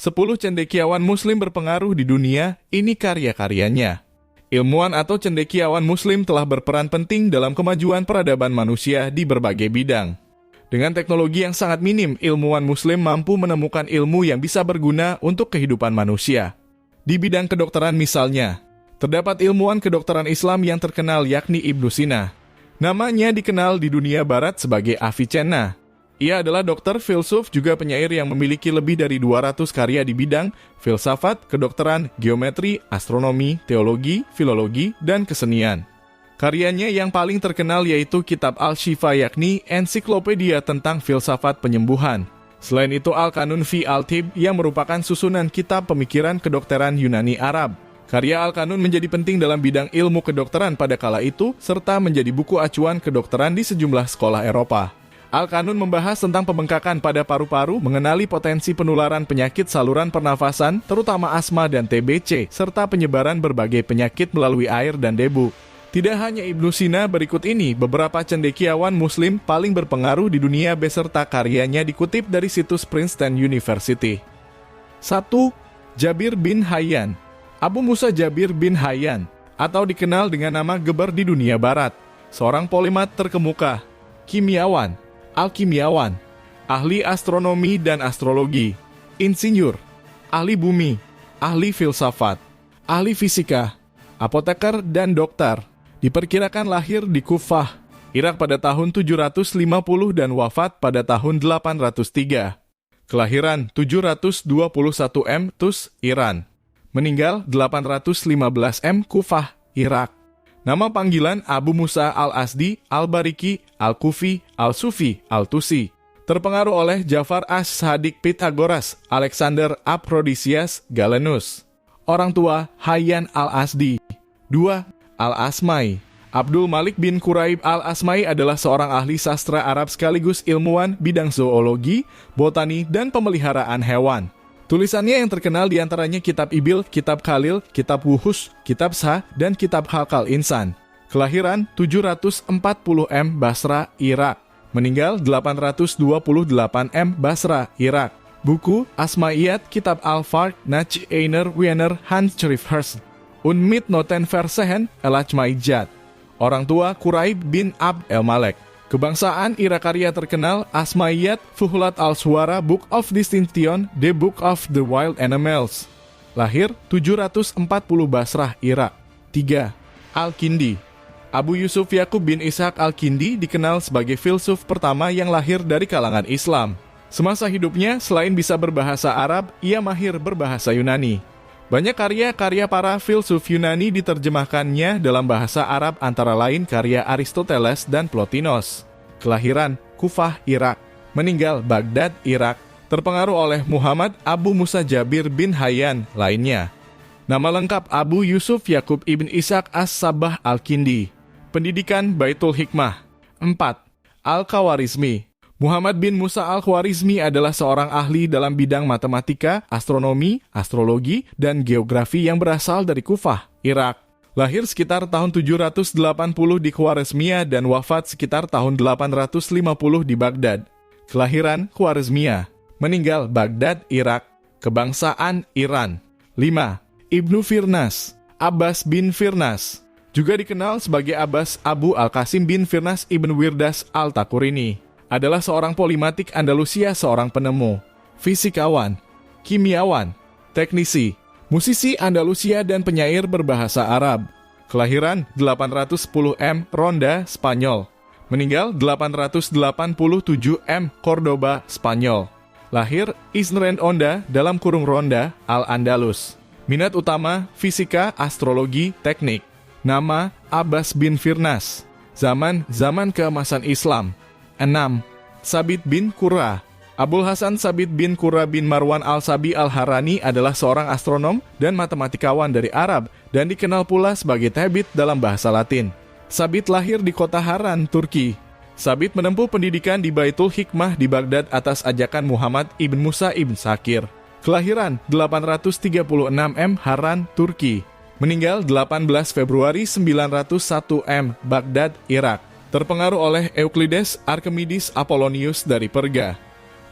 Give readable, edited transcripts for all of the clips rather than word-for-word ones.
10 cendekiawan muslim berpengaruh di dunia, ini karya-karyanya. Ilmuwan atau cendekiawan muslim telah berperan penting dalam kemajuan peradaban manusia di berbagai bidang. Dengan teknologi yang sangat minim, ilmuwan muslim mampu menemukan ilmu yang bisa berguna untuk kehidupan manusia. Di bidang kedokteran misalnya, terdapat ilmuwan kedokteran Islam yang terkenal yakni Ibnu Sina. Namanya dikenal di dunia barat sebagai Avicenna. Ia adalah dokter, filsuf, juga penyair yang memiliki lebih dari 200 karya di bidang filsafat, kedokteran, geometri, astronomi, teologi, filologi, dan kesenian. Karyanya yang paling terkenal yaitu Kitab Al-Shifa, yakni ensiklopedia tentang filsafat penyembuhan. Selain itu Al-Kanun fi Al-Tib yang merupakan susunan kitab pemikiran kedokteran Yunani Arab. Karya Al-Kanun menjadi penting dalam bidang ilmu kedokteran pada kala itu, serta menjadi buku acuan kedokteran di sejumlah sekolah Eropa. Al-Kanun membahas tentang pembengkakan pada paru-paru, mengenali potensi penularan penyakit saluran pernafasan, terutama asma dan TBC, serta penyebaran berbagai penyakit melalui air dan debu. Tidak hanya Ibnu Sina, berikut ini beberapa cendekiawan muslim paling berpengaruh di dunia beserta karyanya dikutip dari situs Princeton University. 1. Jabir bin Hayyan. Abu Musa Jabir bin Hayyan, atau dikenal dengan nama Geber di dunia barat, seorang polimat terkemuka, kimiawan, alkimiawan, ahli astronomi dan astrologi, insinyur, ahli bumi, ahli filsafat, ahli fisika, apoteker dan dokter. Diperkirakan lahir di Kufah, Irak pada tahun 750 dan wafat pada tahun 803. Kelahiran 721 M Tus, Iran. Meninggal 815 M Kufah, Irak. Nama panggilan Abu Musa Al-Asdi, Al-Bariki, Al-Kufi, Al-Sufi, Al-Tusi. Terpengaruh oleh Jafar As-Sadiq, Pythagoras, Alexander Aprodisias, Galenus. Orang tua Hayyan Al-Asdi. 2. Al-Asmai. Abdul Malik bin Quraib Al-Asmai adalah seorang ahli sastra Arab sekaligus ilmuwan bidang zoologi, botani, dan pemeliharaan hewan. Tulisannya yang terkenal diantaranya Kitab Ibil, Kitab Khalil, Kitab Wuhus, Kitab Sah, dan Kitab Khalqal Insan. Kelahiran 740 M Basra, Irak. Meninggal 828 M Basra, Irak. Buku Asmaiyat, Kitab Al-Farq, Nach Einer Wiener Handschrift Unmit Noten Versehen Elachmaijat. Orang tua Quraib bin Abd el-Malek. Kebangsaan Irak. Karya terkenal Asmaiyat, Fuhulat al-Suwara, Book of Distinction, The Book of the Wild Animals. Lahir 740 Basrah, Irak. 3. Al-Kindi. Abu Yusuf Yakub bin Ishaq Al-Kindi dikenal sebagai filsuf pertama yang lahir dari kalangan Islam. Semasa hidupnya, selain bisa berbahasa Arab, ia mahir berbahasa Yunani. Banyak karya-karya para filsuf Yunani diterjemahkannya dalam bahasa Arab, antara lain karya Aristoteles dan Plotinos. Kelahiran Kufah, Irak. Meninggal Baghdad, Irak. Terpengaruh oleh Muhammad Abu Musa Jabir bin Hayyan lainnya. Nama lengkap Abu Yusuf Yakub ibn Ishaq As-Sabah Al-Kindi. Pendidikan Baitul Hikmah. 4. Al-Khawarizmi. Muhammad bin Musa Al-Khwarizmi adalah seorang ahli dalam bidang matematika, astronomi, astrologi, dan geografi yang berasal dari Kufah, Irak. Lahir sekitar tahun 780 di Khwarizmiyah dan wafat sekitar tahun 850 di Baghdad. Kelahiran Khwarizmiyah. Meninggal Baghdad, Irak. Kebangsaan Iran. 5. Ibnu Firnas. Abbas bin Firnas. Juga dikenal sebagai Abbas Abu Al-Qasim bin Firnas ibn Wirdas Al-Takurini. Adalah seorang polimatik Andalusia, seorang penemu, fisikawan, kimiawan, teknisi, musisi Andalusia, dan penyair berbahasa Arab. Kelahiran 810 M Ronda, Spanyol. Meninggal 887 M Cordoba, Spanyol. Lahir Isnren Onda (Ronda) Al-Andalus. Minat utama fisika, astrologi, teknik. Nama Abbas bin Firnas. Zaman keemasan Islam. 6. Sabit bin Qurra. Abul Hasan Sabit bin Qurra bin Marwan al-Sabi al-Harani adalah seorang astronom dan matematikawan dari Arab dan dikenal pula sebagai Thabit dalam bahasa Latin. Sabit lahir di kota Haran, Turki. Sabit menempuh pendidikan di Baitul Hikmah di Baghdad atas ajakan Muhammad ibn Musa ibn Sakir. Kelahiran 836 M Haran, Turki. Meninggal 18 Februari 901 M Baghdad, Irak. Terpengaruh oleh Euclides, Archimedes, Apollonius dari Perga.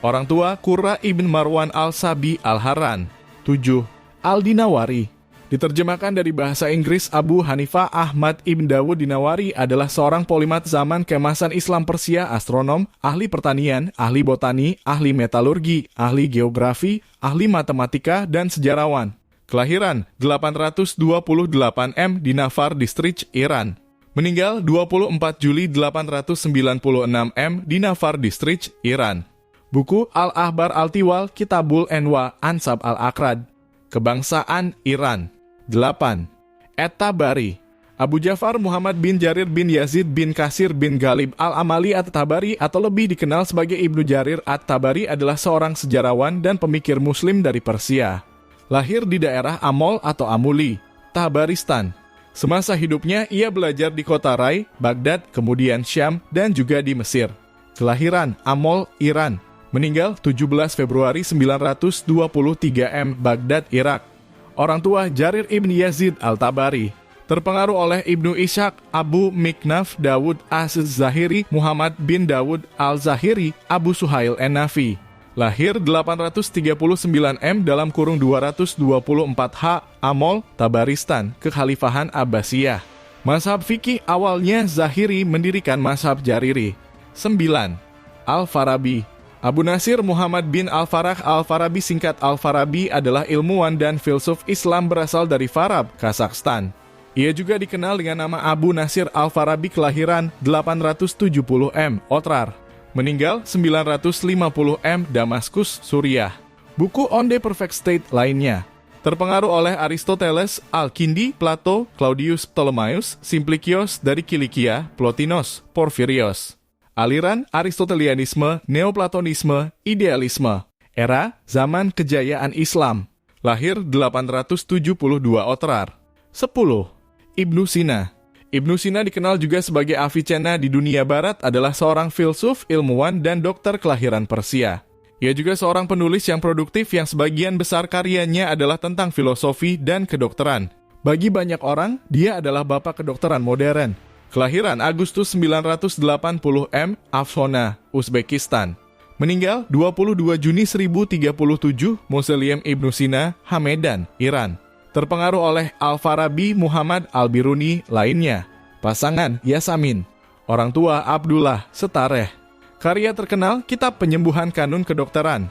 Orang tua Qurra ibn Marwan al-Sabi al-Harran. 7. Al-Dinawari. Diterjemahkan dari bahasa Inggris, Abu Hanifah Ahmad ibn Dawud Dinawari adalah seorang polimat zaman keemasan Islam Persia, astronom, ahli pertanian, ahli botani, ahli metalurgi, ahli geografi, ahli matematika, dan sejarawan. Kelahiran 828 M di Nafar District, Iran. Meninggal 24 Juli 896 M di Nafar District, Iran. Buku Al-Ahbar Al-Tiwal Kitabul Enwa Ansab Al-Akrad. Kebangsaan Iran. 8. At-Tabari. Abu Ja'far Muhammad bin Jarir bin Yazid bin Kasir bin Ghalib Al-Amali At-Tabari atau lebih dikenal sebagai Ibnu Jarir At-Tabari adalah seorang sejarawan dan pemikir muslim dari Persia. Lahir di daerah Amol atau Amuli, Tabaristan. Semasa hidupnya ia belajar di kota Rai, Baghdad, kemudian Syam, dan juga di Mesir. Kelahiran Amol, Iran. Meninggal 17 Februari 923 M, Baghdad, Irak. Orang tua Jarir ibn Yazid al-Tabari. Terpengaruh oleh Ibnu Ishaq, Abu Miknaf, Dawud Az-Zahiri, Muhammad bin Dawud al-Zahiri, Abu Suhail An-Nafi. Lahir 839 M dalam kurung 224 H, Amol, Tabaristan, Kekhalifahan Abbasiyah. Mazhab fikih awalnya Zahiri mendirikan mazhab Jariri. 9. Al-Farabi. Abu Nasir Muhammad bin Al-Farah Al-Farabi singkat Al-Farabi adalah ilmuwan dan filsuf Islam berasal dari Farab, Kazakhstan. Ia juga dikenal dengan nama Abu Nasir Al-Farabi, kelahiran 870 M, Otrar. Meninggal 950 M, Damaskus, Suriah. Buku On the Perfect State lainnya. Terpengaruh oleh Aristoteles, Al-Kindi, Plato, Claudius Ptolemaios, Simplicios dari Kilikia, Plotinos, Porfirios. Aliran Aristotelianisme, Neoplatonisme, Idealisme. Era zaman kejayaan Islam. Lahir 872 Otrar. 10. Ibnu Sina. Ibnu Sina dikenal juga sebagai Avicenna di dunia barat, adalah seorang filsuf, ilmuwan, dan dokter kelahiran Persia. Ia juga seorang penulis yang produktif yang sebagian besar karyanya adalah tentang filosofi dan kedokteran. Bagi banyak orang, dia adalah bapak kedokteran modern. Kelahiran Agustus 980 M, Afshona, Uzbekistan. Meninggal 22 Juni 1037, Mausoleum Ibnu Sina, Hamedan, Iran. Terpengaruh oleh Al-Farabi, Muhammad Al-Biruni lainnya. Pasangan Yasamin. Orang tua Abdullah Setareh. Karya terkenal Kitab Penyembuhan Kanun Kedokteran.